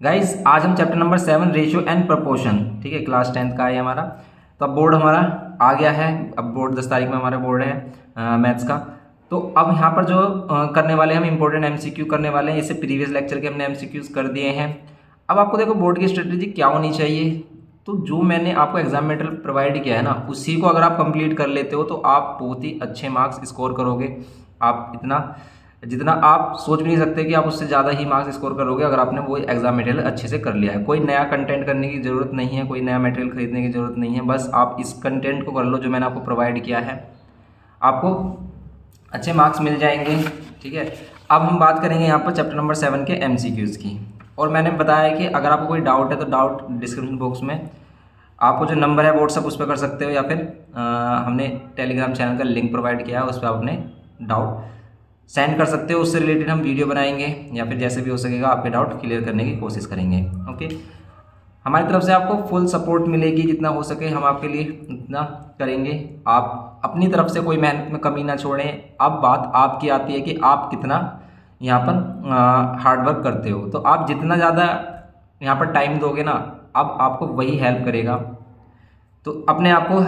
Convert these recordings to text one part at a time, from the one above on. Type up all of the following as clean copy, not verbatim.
Guys आज हम chapter number 7 ratio and proportion, ठीक है, क्लास 10th का है हमारा। तो अब बोर्ड हमारा आ गया है। अब बोर्ड 10 तारीख में हमारा बोर्ड है मैथ्स का। तो अब यहाँ पर जो करने वाले हम इंपॉर्टेंट एमसीक्यू करने वाले हैं। इससे प्रीवियस लेक्चर के हमने एमसीक्यूज कर दिए हैं। अब आपको देखो बोर्ड की स्ट्रेटेजी क्या होनी चाहिए। तो जो मैंने आपको एग्जाम मटेरियल प्रोवाइड किया है ना, उसी को अगर आप कंप्लीट कर लेते हो तो आप बहुत ही अच्छे मार्क्स स्कोर करोगे। आप इतना जितना आप सोच भी नहीं सकते कि आप उससे ज़्यादा ही मार्क्स स्कोर करोगे अगर आपने वो एग्जाम मटेरियल अच्छे से कर लिया है। कोई नया कंटेंट करने की ज़रूरत नहीं है, कोई नया मटेरियल खरीदने की ज़रूरत नहीं है। बस आप इस कंटेंट को कर लो जो मैंने आपको प्रोवाइड किया है, आपको अच्छे मार्क्स मिल जाएंगे। ठीक है, अब हम बात करेंगे यहाँ पर चैप्टर नंबर 7 के एमसीक्यूज़ की। और मैंने बताया कि अगर आपको कोई डाउट है तो डाउट डिस्क्रिप्शन बॉक्स में आपको जो नंबर है व्हाट्सअप उस पर कर सकते हो, या फिर हमने टेलीग्राम चैनल का लिंक प्रोवाइड किया है, उस पर आप अपने डाउट सेंड कर सकते हो। उससे रिलेटेड हम वीडियो बनाएंगे या फिर जैसे भी हो सकेगा आपके डाउट क्लियर करने की कोशिश करेंगे। ओके, हमारी तरफ से आपको फुल सपोर्ट मिलेगी, जितना हो सके हम आपके लिए उतना करेंगे। आप अपनी तरफ से कोई मेहनत में कमी ना छोड़ें। अब बात आपकी आती है कि आप कितना यहाँ पर हार्ड वर्क करते हो। तो आप जितना ज़्यादा यहाँ पर टाइम दोगे ना, अब आपको वही हेल्प करेगा। तो अपने आप को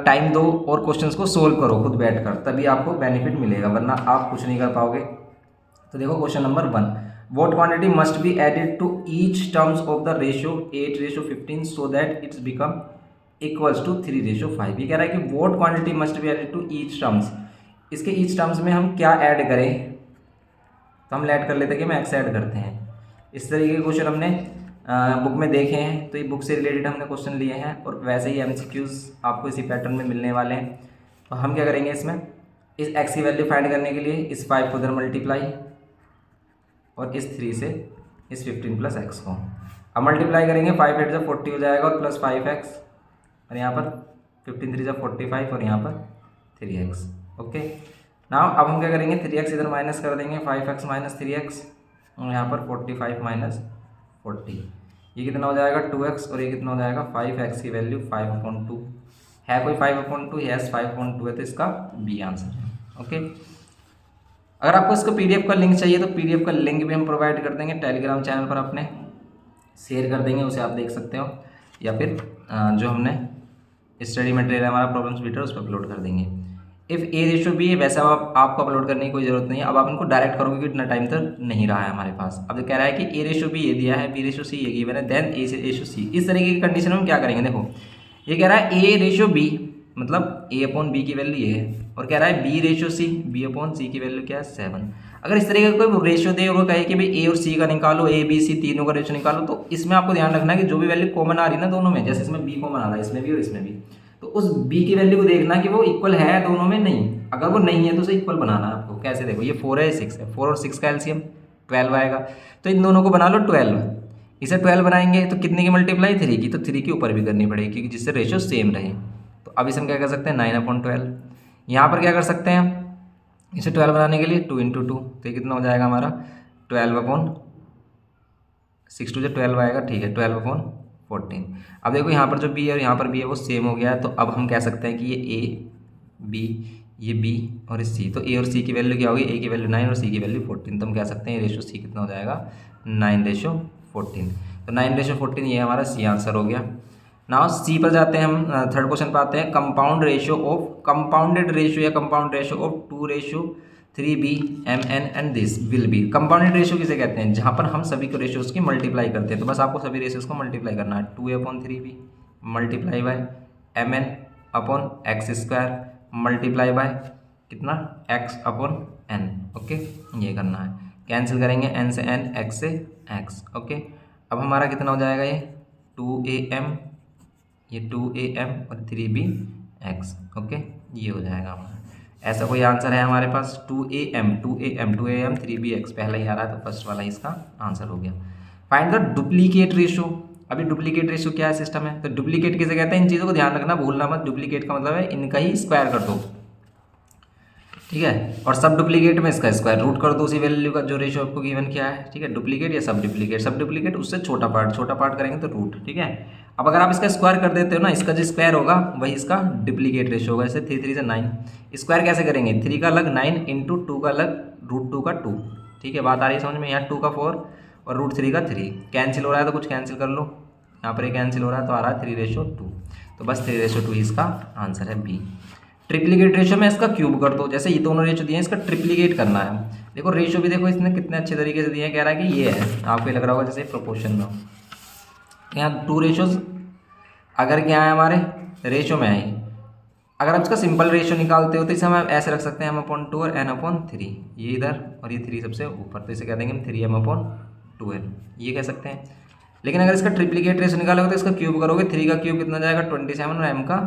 टाइम दो और क्वेश्चंस को सोल्व करो खुद बैठकर, तभी आपको बेनिफिट मिलेगा, वरना आप कुछ नहीं कर पाओगे। तो देखो question number 1, what quantity must be added to each terms of the ratio 8:15 so that it's become equals to 3:5। ये कह रहा है कि what quantity must be added to each terms. इसके ईच टर्म्स में हम क्या ऐड करें, तो हम ऐड कर लेते हैं कि हम एक्स ऐड करते हैं। इस तरीके के क्वेश्चन हमने बुक में देखे हैं, तो ये बुक से रिलेटेड हमने क्वेश्चन लिए हैं और वैसे ही एमसीक्यूज आपको इसी पैटर्न में मिलने वाले हैं। तो हम क्या करेंगे इसमें, इस एक्स की वैल्यू फाइंड करने के लिए इस 5 को उधर मल्टीप्लाई और इस 3 से इस 15 प्लस एक्स को अब मल्टीप्लाई करेंगे। 5 8 जब 40 हो जाएगा और प्लस 5x, और यहाँ पर 15 3 जब 45 और यहाँ पर 3x। ओके, नाउ अब हम क्या करेंगे, 3x इधर माइनस कर देंगे, 5x माइनस 3x और यहाँ पर 45 माइनस 40, ये कितना हो जाएगा 2x, और ये कितना हो जाएगा 5x की वैल्यू 5/2 है। कोई 5/2? यस 5/2 है, तो इसका बी आंसर है। ओके, अगर आपको इसका पीडीएफ का लिंक चाहिए तो पीडीएफ का लिंक भी हम प्रोवाइड कर देंगे टेलीग्राम चैनल पर, अपने शेयर कर देंगे, उसे आप देख सकते हो, या फिर जो हमने स्टडी मटेरियल हमारा प्रॉब्लम्स बीटर उस पर अपलोड कर देंगे। इफ़ A/B है, वैसे अब आपको अपलोड करने की कोई ज़रूरत नहीं है। अब आप इनको डायरेक्ट करोगे कि इतना टाइम तक नहीं रहा है हमारे पास। अब कह रहा है कि A/B ये दिया है, B/C ये गिवन है, देन A/C। इस तरीके की कंडीशन में हम क्या करेंगे, देखो ये कह रहा है A/B मतलब A/B की वैल्यू ये है, और कह रहा है B/C, B/C की वैल्यू क्या है 7। अगर इस तरीके का कोई रेशियो दे और वो कहे कि भाई A और C का निकालो, A B C तीनों का रेशियो निकालो, तो इसमें आपको ध्यान रखना है कि जो भी वैल्यू कॉमन आ रही है ना दोनों में, जैसे इसमें B कॉमन आ रहा है, इसमें भी और इसमें भी, तो उस B की वैल्यू को देखना कि वो इक्वल है दोनों में, नहीं। अगर वो नहीं है तो उसे इक्वल बनाना है आपको। कैसे, देखो ये 4 है, 6 है, 4 और 6 का एलसीएम 12 आएगा, तो इन दोनों को बना लो 12। इसे 12 बनाएंगे तो कितने की मल्टीप्लाई, 3 की, तो 3 की ऊपर भी करनी पड़ेगी क्योंकि जिससे रेशियो सेम रहे। तो अब इसे हम क्या कर सकते हैं, 9/12। यहाँ पर क्या कर सकते हैं, इसे 12 बनाने के लिए 2 × 2, तो ये कितना हो जाएगा हमारा 12/6, 2 से 12 आएगा, ठीक है, 12/14। अब देखो यहाँ पर जो B है और यहाँ पर B है वो सेम हो गया है, तो अब हम कह सकते हैं कि ये A B, ये B और C, तो A और C की वैल्यू क्या होगी, A की वैल्यू 9 और C की वैल्यू 14, तो हम कह सकते हैं रेशियो C कितना हो जाएगा 9:14। तो 9:14 ये हमारा C आंसर हो गया। नाउ C पर जाते हैं हम, थर्ड क्वेश्चन पर आते हैं। Compound ratio of, compounded ratio या compound ratio of 2:3b mn and this will be. Compounded ratio किसे कहते हैं, जहाँ पर हम सभी को रेशियोज की मल्टीप्लाई करते हैं। तो बस आपको सभी रेशियोज को मल्टीप्लाई करना है, 2a/3b multiply by mn/x² multiply by कितना x/n। ओके, ये करना है, कैंसिल करेंगे n से n, x से x। ओके, अब हमारा कितना हो जाएगा, ये 2am, ये 2am और 3bx। ओके, ये हो जाएगा हमारा। ऐसा कोई आंसर है हमारे पास, 2am 3bx पहला ही आ रहा है, तो फर्स्ट वाला ही इसका आंसर हो गया। Find the duplicate ratio. अभी डुप्लीकेट रेशियो क्या है, सिस्टम है, तो डुप्लीकेट किसे कहते हैं, इन चीज़ों को ध्यान रखना, भूलना मत। डुप्लीकेट का मतलब है इनका ही स्क्वायर कर दो, ठीक है, और सब डुप्लीकेट में इसका स्क्वायर रूट कर दो उसी वैल्यू का जो रेशियो आपको गिवन किया है। ठीक है, डुप्लीकेट या सब डुप्लीकेट, सब डुप्लीकेट उससे छोटा पार्ट करेंगे तो रूट। ठीक है, अब अगर आप इसका स्क्वायर कर देते हो ना, इसका जो स्क्वायर होगा वही इसका डुप्लीकेट रेशियो होगा। जैसे 3 3 से 9, स्क्वायर कैसे करेंगे, 3 का अलग 9 × 2 का अलग √2 का 2। ठीक है, बात आ रही है समझ में, यहाँ 2 का 4 और √3 का 3 कैंसिल हो रहा है तो कुछ कैंसिल कर लो, यहाँ पर ये कैंसिल हो रहा है तो आ रहा है 3:2, तो बस 3:2 इसका आंसर है बी। ट्रिप्लीकेट रेशो में इसका क्यूब कर दो, जैसे ये दोनों रेशो दिए हैं इसका ट्रिप्लीकेट करना है। देखो रेशो भी देखो इसने कितने अच्छे तरीके से दिए हैं, कह रहा है कि ये है, आपको लग रहा होगा जैसे प्रोपोर्शन में हो। यहाँ 2 रेशोज अगर क्या है हमारे रेशो में है, अगर आप इसका सिंपल रेशो निकालते हो तो इसे हम ऐसे रख सकते हैं m/2 और n/3, ये इधर और ये 3 सबसे ऊपर, तो इसे कह देंगे हम 3m/2n, ये कह सकते हैं। लेकिन अगर इसका ट्रिप्लीकेट रेशो निकालोगे तो इसका क्यूब करोगे, 3 का क्यूब कितना जाएगा 27 और m का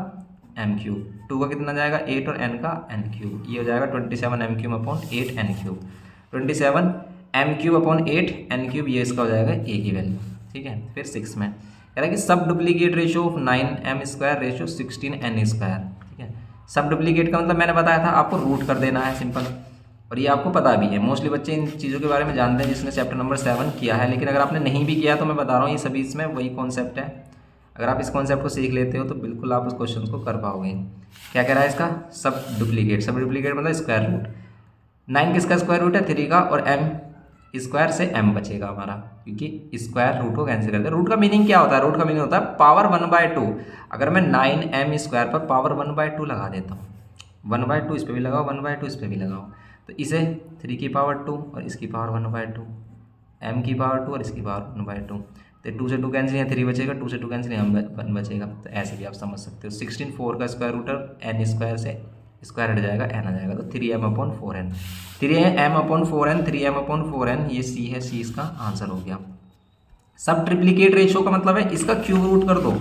m³, 2 का कितना जाएगा 8 और n का n³, ये हो जाएगा 27m³/8 n³, 27m³/8 n³, ये इसका हो जाएगा a की वैल्यू। ठीक है, फिर 6 में कह रहा है कि सब duplicate ratio of 9m² ratio 16n²। ठीक है, सब डुप्लीकेट का मतलब मैंने बताया था आपको रूट कर देना है सिंपल, और ये आपको पता भी है, मोस्टली बच्चे इन चीज़ों के बारे में जानते हैं जिसने चैप्टर नंबर 7 किया है। लेकिन अगर आपने नहीं भी किया तो मैं बता रहा हूँ ये सभी इसमें वही कॉन्सेप्ट है, अगर आप इस कॉन्सेप्ट को सीख लेते हो तो बिल्कुल आप उस क्वेश्चन को कर पाओगे। क्या कह रहा है इसका सब डुप्लीकेट, सब डुप्लीकेट मतलब स्क्वायर रूट, 9 किसका स्क्वायर रूट है 3 का, और m स्क्वायर से m बचेगा हमारा, क्योंकि स्क्वायर रूट को कैंसिल करते हैं। रूट का मीनिंग क्या होता है, रूट का मीनिंग होता है पावर 1/2। अगर मैं 9m² पर पावर 1/2 लगा देता हूँ, 1/2 इस पर भी लगाओ, 1/2 इस पर भी लगाओ, तो इसे 3 की पावर 2 और इसकी पावर 1/2, m की पावर 2 और इसकी पावर 1/2, तो 2 से 2 कैंसिल, यहाँ 3 बचेगा, 2 से 2 कैंसिल, यहाँ 1 बचेगा। तो ऐसे भी आप समझ सकते हो, 16 4 का स्क्वायर रूट और n² से स्क्वायर हट जाएगा, n आ जाएगा, तो 3m/4n, 3m/4n, 3m/4n, ये c है, c इसका आंसर हो गया। सब ट्रिप्लीकेट रेशो का मतलब है इसका क्यूब रूट कर दो,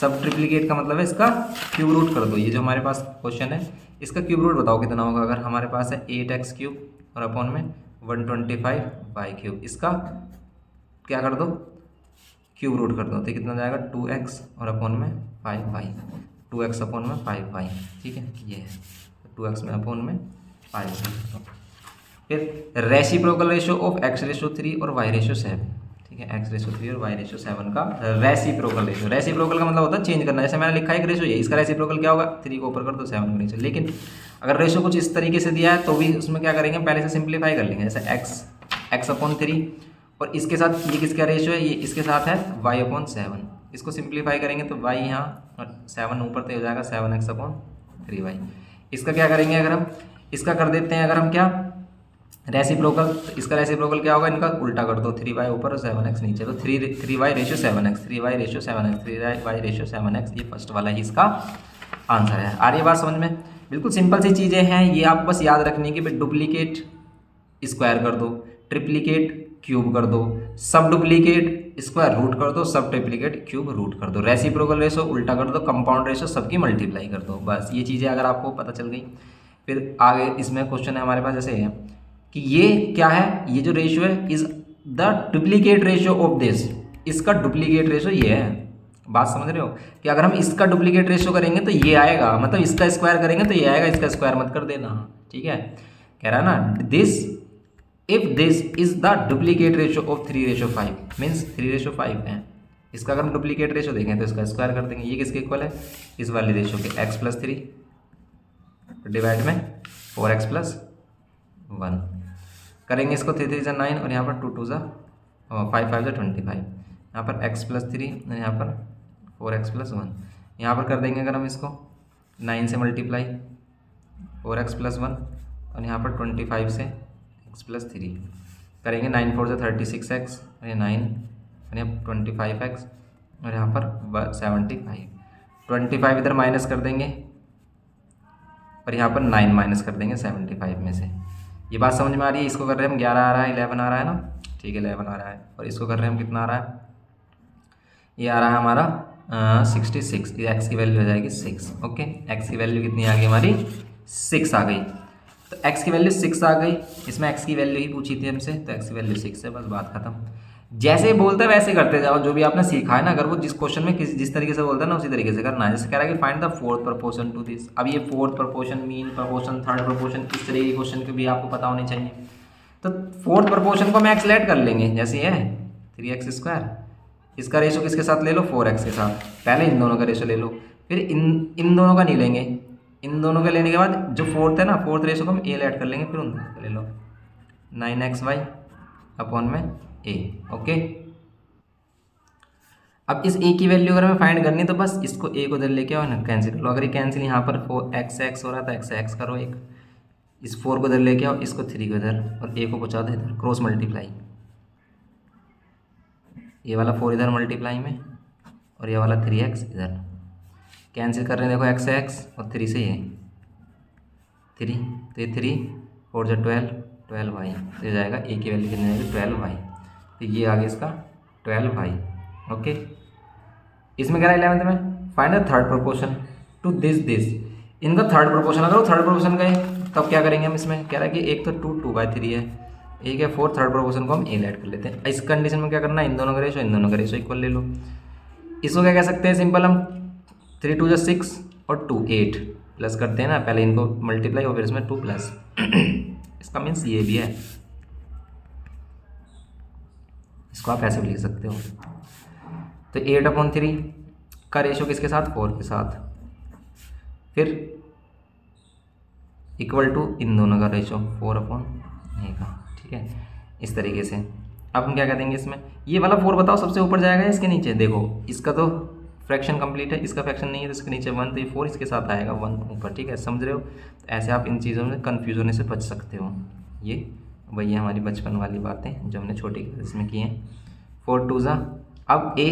सब ट्रिप्लीकेट का मतलब है इसका क्यूब रूट कर दो। ये जो हमारे पास क्वेश्चन है इसका क्यूब रूट बताओ कितना होगा। अगर हमारे पास है 8x³ और अपॉन में 125y³, इसका क्या कर दो क्यूब रूट कर दो, तो कितना जाएगा 2x और अपॉन में 5y, 2x अपॉन में 5y। ठीक है, ये है 2x में अपॉन में 5y। फिर रेसिप्रोकल रेशो ऑफ x/3 और y/7। ठीक है, x/3 और y/7 का रेसिप्रोकल रेशो, रेसिप्रोकल का मतलब होता है चेंज करना। जैसे मैंने लिखा है एक रेशो, ये इसका रेसिप्रोकल क्या होगा 3 को ऊपर कर दो 7 का नीचे। लेकिन अगर रेशो कुछ इस तरीके से दिया है तो भी उसमें क्या करेंगे, पहले से सिंप्लीफाई कर लेंगे। जैसे x/3 और इसके साथ ये किसका रेशो है, ये इसके साथ है y/7, इसको सिंप्लीफाई करेंगे तो y यहाँ और 7 ऊपर तो हो जाएगा 7x/3y। इसका क्या करेंगे, अगर हम इसका कर देते हैं, अगर हम क्या रेसिप्रोकल, तो इसका रेसिप्रोकल क्या होगा, इनका उल्टा कर दो, 3y ऊपर और 7x नीचे, तो 3y/7x, 3y/7x, 3y/7x, ये फर्स्ट वाला ही इसका आंसर है। आ रही बात समझ में, बिल्कुल सिंपल सी चीज़ें हैं, ये आप बस याद रखने की। डुप्लीकेट स्क्वायर कर दो, ट्रिप्लीकेट क्यूब कर दो, सब डुप्लीकेट स्क्वायर रूट कर दो, सब ट्रिप्लीकेट क्यूब रूट कर दो, रेसिप्रोकल रेशो उल्टा कर दो, कंपाउंड रेशो सबकी मल्टीप्लाई कर दो। बस ये चीज़ें अगर आपको पता चल गई, फिर आगे इसमें क्वेश्चन है हमारे पास जैसे है कि ये क्या है, ये जो रेशो है is the duplicate ratio of this, इसका डुप्लीकेट रेशो ये है। बात समझ रहे हो कि अगर हम इसका डुप्लीकेट रेशो करेंगे तो ये आएगा, मतलब इसका स्क्वायर करेंगे तो ये आएगा, इसका स्क्वायर मत कर देना। ठीक है, कह रहा है ना this if this is the duplicate ratio of 3/5, means 3/5 है। इसका अगर हम डुप्लीकेट रेशो देखें तो इसका स्क्वायर कर देंगे। ये किसके इक्वल है, इस वाली रेशो के, x+3 डिवाइड में 4x+1 करेंगे इसको, 3 3 9 और यहाँ पर 2 2 5 5 25, यहाँ पर x+3 और यहाँ पर 4x+1, यहाँ पर कर देंगे अगर हम इसको 9 से मल्टीप्लाई 4x+1 और यहाँ पर 25 से x+3 करेंगे, 9 4 36x और ये 9 और यहाँ 25x और यहाँ पर 75, 25 इधर माइनस कर देंगे और यहाँ पर 9 माइनस कर देंगे 75 में से। ये बात समझ में आ रही है, इसको कर रहे हैं हम 11 आ रहा है, 11 आ रहा है ना, ठीक है 11 आ रहा है, और इसको कर रहे हैं हम कितना आ रहा है, ये आ रहा है हमारा 66, ये x की वैल्यू हो जाएगी 6। ओके, x की वैल्यू कितनी आ गई हमारी 6 आ गई, तो x की वैल्यू 6 आ गई, इसमें x की वैल्यू ही पूछी थी हमसे, तो x की वैल्यू 6 है, बस बात खत्म। जैसे बोलता है वैसे करते जाओ, जो भी आपने सीखा है ना, अगर वो जिस क्वेश्चन में जिस तरीके से बोलता है ना उसी तरीके से करना है। जैसे कह रहा है कि find the fourth proportion to this, अब ये fourth proportion, mean proportion, third proportion, इस तरीके के क्वेश्चन के भी आपको पता होने चाहिए। तो फोर्थ प्रपोर्शन को हम एक्सलेट कर लेंगे, जैसे ये है 3x², इसका रेशो किसके साथ ले लो 4x के साथ, पहले इन दोनों का रेशो ले लो, फिर इन दोनों का नहीं लेंगे, इन दोनों का लेने के बाद जो फोर्थ है ना, फोर्थ रेशो को हम ए ऐड कर लेंगे, फिर उन दोनों का ले लो, 9xy अपॉन में ए। ओके, अब इस ए की वैल्यू अगर हमें फाइंड करनी है तो बस इसको ए को उधर लेके आओ ना, कैंसिल कर लो। अगर ये कैंसिल यहाँ पर 4x हो रहा था, x करो एक, इस 4 को उधर लेके आओ, इसको 3 को इधर, और ए को पहुँचा दो इधर, क्रॉस मल्टीप्लाई। ये वाला 4 इधर मल्टीप्लाई में, और ये वाला 3x इधर, कैंसिल कर रहे हैं देखो, x और 3 से ये 3, तो ये 3 4 जो 12y, तो ये जाएगा ए की वैल्यू कितनी जाएगी 12y, तो ये आ गया इसका 12y। ओके, इसमें कह रहा है 11th में find the third proportion to this. इनका थर्ड प्रोपोर्शन, अगर वो थर्ड प्रोपोर्शन का है तब क्या करेंगे हम, इसमें कह रहा है कि एक तो 2/3 है, एक है 4, थर्ड प्रोपोर्शन को हम ए ऐड कर लेते हैं। इस कंडीशन में क्या करना है, इन दोनों का रेशो इक्वल ले लो। इसको क्या कह सकते हैं सिंपल, हम 3 2 6 और 2 8 प्लस करते हैं ना, पहले इनको मल्टीप्लाई और फिर इसमें 2 प्लस इसका मीन्स ये भी है, इसको आप ऐसे भी लिख सकते हो। तो 8/3 का रेशो किसके साथ, 4 के साथ, फिर इक्वल टू इन दोनों का रेशो 4/a का। ठीक है, इस तरीके से अब हम क्या कर देंगे इसमें, ये वाला 4 बताओ सबसे ऊपर जाएगा इसके नीचे, देखो इसका तो फ्रैक्शन कंप्लीट है, इसका फ्रैक्शन नहीं है, तो इसके नीचे 1, तो ये 4 इसके साथ आएगा 1 ऊपर। ठीक है, समझ रहे हो, तो ऐसे आप इन चीज़ों में कन्फ्यूज होने से बच सकते हो। ये वही हमारी बचपन वाली बातें जो हमने छोटी क्लास में की हैं। 4 2 ज़ा, अब a,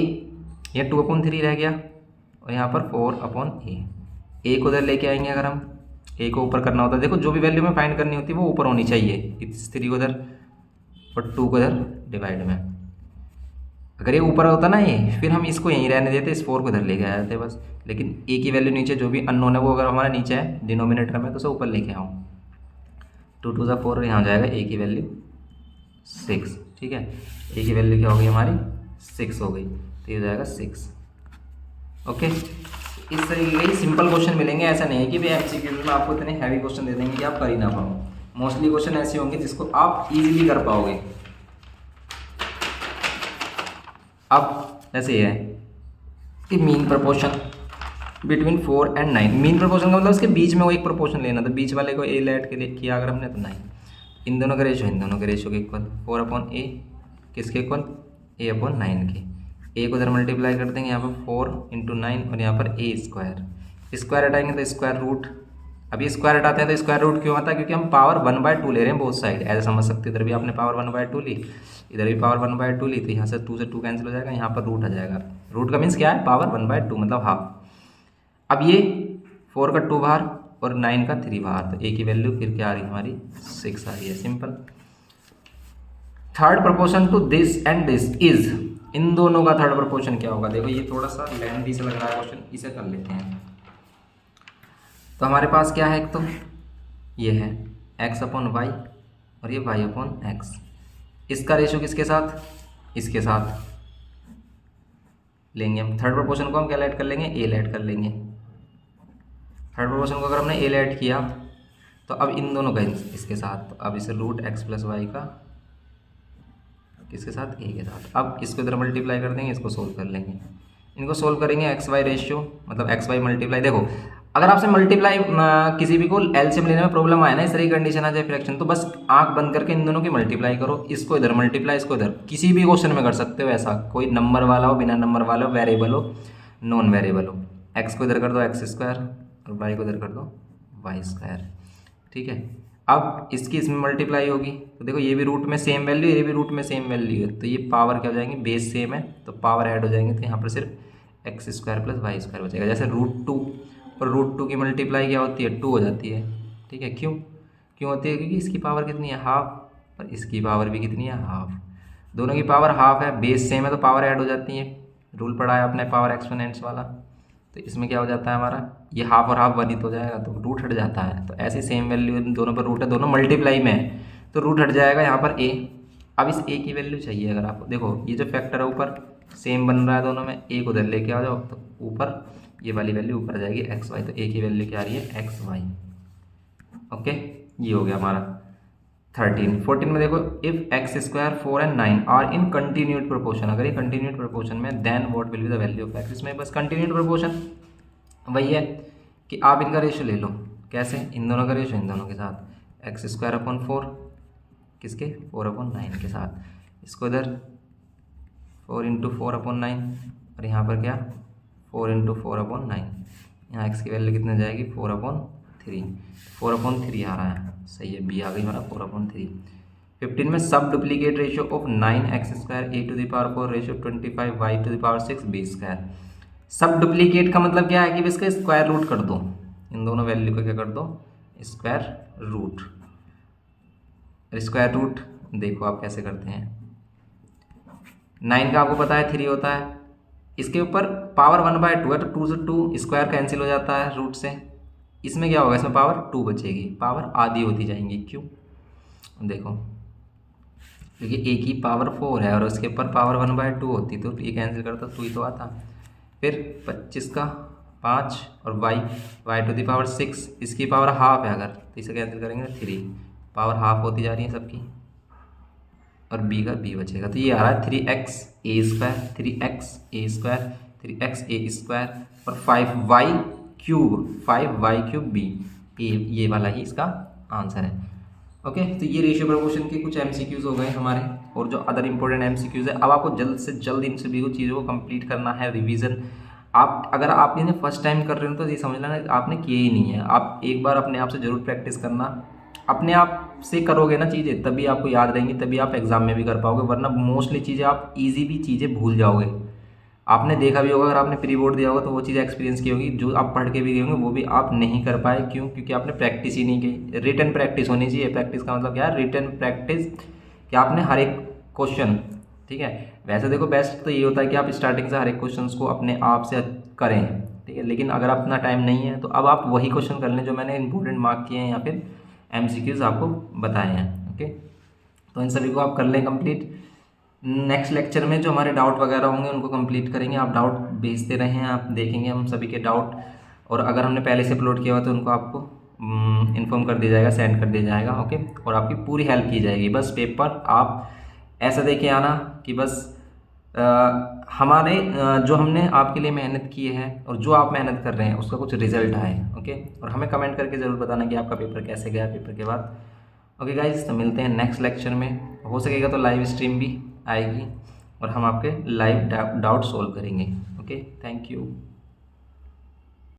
यह 2/3 रह गया, और यहाँ पर 4/a, a को उधर लेके आएंगे। अगर हम a को ऊपर करना होता है, देखो जो भी वैल्यू में फाइंड करनी होती है वो ऊपर होनी चाहिए, इस 3 को उधर और 2 को इधर डिवाइड में। अगर ये ऊपर होता ना ये, फिर हम इसको यहीं रहने देते, इस 4 को इधर लेके आए थे बस। लेकिन a की वैल्यू नीचे, जो भी अननोन है वो अगर हमारा नीचे है डिनोमिनेटर में, तो उसे ऊपर लेके आओ। 2 2 ज़ा 4, यहाँ जाएगा a की वैल्यू 6। ठीक है, a की वैल्यू क्या हो गई हमारी 6 हो गई, तो ये जाएगा 6। ओके, इस तरीके के सिंपल क्वेश्चन मिलेंगे, ऐसा नहीं है कि भाई एमसीक्यू में आपको इतने हैवी क्वेश्चन दे देंगे कि आप कर ही ना पाओ। मोस्टली क्वेश्चन ऐसे होंगे जिसको आप इजीली कर पाओगे। अब ऐसे ही है कि mean proportion between 4 and 9, mean proportion का मतलब उसके बीच में वो एक प्रोपोर्शन लेना, तो बीच वाले को ए ऐड के लिए किया अगर हमने, तो 9, इन दोनों का रेशो के इक्वल 4/a, किसके इक्वल, a/9 के। ए को उधर मल्टीप्लाई कर देंगे, यहाँ पर 4 × 9 और यहाँ पर स्क्वायर हटाएंगे तो स्क्वायर रूट। अभी स्क्वायर हटाते हैं तो स्क्वायर रूट क्यों आता है, क्योंकि हम पावर 1/2 ले रहे हैं बोथ साइड, ऐसे समझ सकते हो। इधर भी आपने पावर 1/2 ली, इधर भी पावर 1/2 ली, तो यहाँ से 2 से 2 कैंसिल हो जाएगा, यहाँ पर रूट आ जाएगा। रूट का मीन्स क्या है, पावर 1/2 मतलब हाफ। अब ये 4 का 2 बाहर और 9 का 3 बाहर, तो ए की वैल्यू फिर क्या आ रही है हमारी 6 आ रही है, simple. Third proportion to this and this is, इन दोनों का थर्ड प्रोपोर्शन क्या होगा, देखो ये थोड़ा सा लेंथी से लग रहा है क्वेश्चन, इसे कर लेते हैं। तो हमारे पास क्या है, एक तो ये है x/y और ये y/x, इसका रेशो किसके साथ, इसके साथ लेंगे हम। थर्ड प्रोपोर्शन को हम क्या ऐड कर लेंगे, ए ऐड कर लेंगे। थर्ड प्रोपोर्शन को अगर हमने ए ऐड किया तो अब इन दोनों का इसके साथ, तो अब इसे √x+y का किसके साथ, ए के साथ। अब इसको इधर मल्टीप्लाई कर देंगे, इसको सोल्व कर लेंगे। इनको सोल्व करेंगे XY रेशियो, मतलब XY मल्टीप्लाई, देखो अगर आपसे मल्टीप्लाई किसी भी को एलसीएम लेने में प्रॉब्लम आए ना, इस तरह की कंडीशन आ जाए फ्रैक्शन, तो बस आंख बंद करके इन दोनों की मल्टीप्लाई करो, इसको इधर मल्टीप्लाई, इसको इधर, किसी भी क्वेश्चन में कर सकते हो ऐसा, कोई नंबर वाला हो, बिना नंबर वाला हो, वेरिएबल हो, नॉन वेरिएबल हो। एक्स को इधर कर दो x² और वाई को इधर कर दो y²। ठीक है, अब इसकी इसमें मल्टीप्लाई होगी, तो देखो ये भी रूट में सेम वैल्यू, ये भी रूट में सेम वैल्यू है, तो ये पावर क्या हो जाएंगे, बेस सेम है तो पावर ऐड हो जाएंगे, तो यहाँ पर सिर्फ x² + y² बचेगा। जैसे √2 और √2 की मल्टीप्लाई क्या होती है, 2 हो जाती है। ठीक है, क्यों होती है, क्योंकि इसकी पावर कितनी है, हाफ, और इसकी पावर भी कितनी है, हाफ। दोनों की पावर हाफ है, बेस सेम है, तो पावर ऐड हो जाती है। रूल पढ़ा है आपने पावर एक्सपोनेंट्स वाला, तो इसमें क्या हो जाता है हमारा, ये हाफ और हाफ 1 ही तो जाएगा, तो रूट हट जाता है। तो ऐसी सेम वैल्यू दोनों पर रूट है, दोनों मल्टीप्लाई में है, तो रूट हट जाएगा यहाँ पर a। अब इस a की वैल्यू चाहिए अगर आपको, देखो ये जो फैक्टर है ऊपर सेम बन रहा है दोनों में, a को उधर लेके आ जाओ, तो ऊपर ये वाली वैल्यू ऊपर आ जाएगी xy, तो a की वैल्यू क्या आ रही है, xy। ओके, ये हो गया हमारा 13। 14 में देखो, if x², 4 and 9 are in continued proportion, अगर ये कंटिन्यूड प्रोपोर्शन में, then what will be the value of x। इसमें बस कंटिन्यूड प्रोपोर्शन वही है कि आप इनका रेशो ले लो, कैसे, इन दोनों का रेशो इन दोनों के साथ, x² / 4 किसके, 4/9 के साथ, इसको इधर 4 इंटू 4/9 और यहाँ पर क्या 4 इंटू 4/9। यहाँ एक्स की वैल्यू कितने जाएगी 4/3, 4/3 आ रहा है, सही है, बी आ गई हमारा 4/3। 15 में सब duplicate ratio of 9x² a⁴ ratio 25y⁶b²। सब डुप्लीकेट का मतलब क्या है कि इसका स्क्वायर रूट कर दो, इन दोनों वैल्यू का क्या कर दो स्क्वायर रूट। स्क्वायर रूट देखो आप कैसे करते हैं, 9 का आपको पता है 3 होता है, इसके ऊपर पावर 1/2 है तो 2 से 2 स्क्वायर कैंसिल हो जाता है रूट से, इसमें क्या होगा इसमें पावर 2 बचेगी, पावर आधी होती जाएंगी। क्यों देखो क्योंकि a की पावर 4 है और उसके ऊपर पावर 1/2 होती तो ये कैंसिल करता 2 ही तो आता। फिर 25 का 5 और y⁴ इसकी पावर हाफ है, अगर तो इसे कैंसिल करेंगे 3, पावर हाफ होती जा रही है सबकी और b का b बचेगा, तो ये आ रहा है 3xa², 3xa² और 5y³ ये वाला ही इसका आंसर है। ओके, तो ये रेशियो प्रोपोर्शन के कुछ MCQs हो गए हमारे, और जो अदर इंपॉर्टेंट MCQs है अब आपको जल्द से जल्द इन सभी को चीज़ों को कंप्लीट करना है, रिवीजन। आप अगर आप इन्हें फर्स्ट टाइम कर रहे हो तो ये समझ लेना आपने किए ही नहीं है, आप एक बार अपने आप से ज़रूर प्रैक्टिस करना, अपने आप से करोगे ना चीज़ें तभी आपको याद रहेंगी, तभी आप एग्जाम में भी कर पाओगे, वरना मोस्टली चीज़ें आप ईजी भी चीज़ें भूल जाओगे। आपने देखा भी होगा, अगर आपने प्री बोर्ड दिया होगा तो वो चीज़ें एक्सपीरियंस की होगी, जो आप पढ़ के भी गए होंगे वो भी आप नहीं कर पाए। क्यों? क्योंकि आपने प्रैक्टिस ही नहीं की। रिटन प्रैक्टिस होनी चाहिए। प्रैक्टिस का मतलब क्या है? रिटन प्रैक्टिस, कि आपने हर एक क्वेश्चन, ठीक है, वैसे देखो बेस्ट तो ये होता है कि आप स्टार्टिंग से हर एक क्वेश्चन को अपने आप से करें, ठीक है, लेकिन अगर अपना टाइम नहीं है तो अब आप वही क्वेश्चन कर लें जो मैंने इंपॉर्टेंट मार्क किए हैं या फिर MCQs आपको बताए हैं। ओके, तो इन सभी को आप कर लें कंप्लीट। नेक्स्ट लेक्चर में जो हमारे डाउट वगैरह होंगे उनको कंप्लीट करेंगे। आप डाउट भेजते रहें, आप देखेंगे हम सभी के डाउट, और अगर हमने पहले से अपलोड किया हुआ तो उनको आपको इन्फॉर्म कर दिया जाएगा, सेंड कर दिया जाएगा। ओके, और आपकी पूरी हेल्प की जाएगी। बस पेपर आप ऐसा दे के आना कि बस हमारे जो हमने आपके लिए मेहनत की है और जो आप मेहनत कर रहे हैं उसका कुछ रिजल्ट आए। ओके, और हमें कमेंट करके ज़रूर बताना कि आपका पेपर कैसे गया पेपर के बाद। ओके गाइज, तो मिलते हैं नेक्स्ट लेक्चर में। हो सकेगा तो लाइव स्ट्रीम भी आएगी और हम आपके लाइव डाउट सॉल्व करेंगे। Okay, thank you.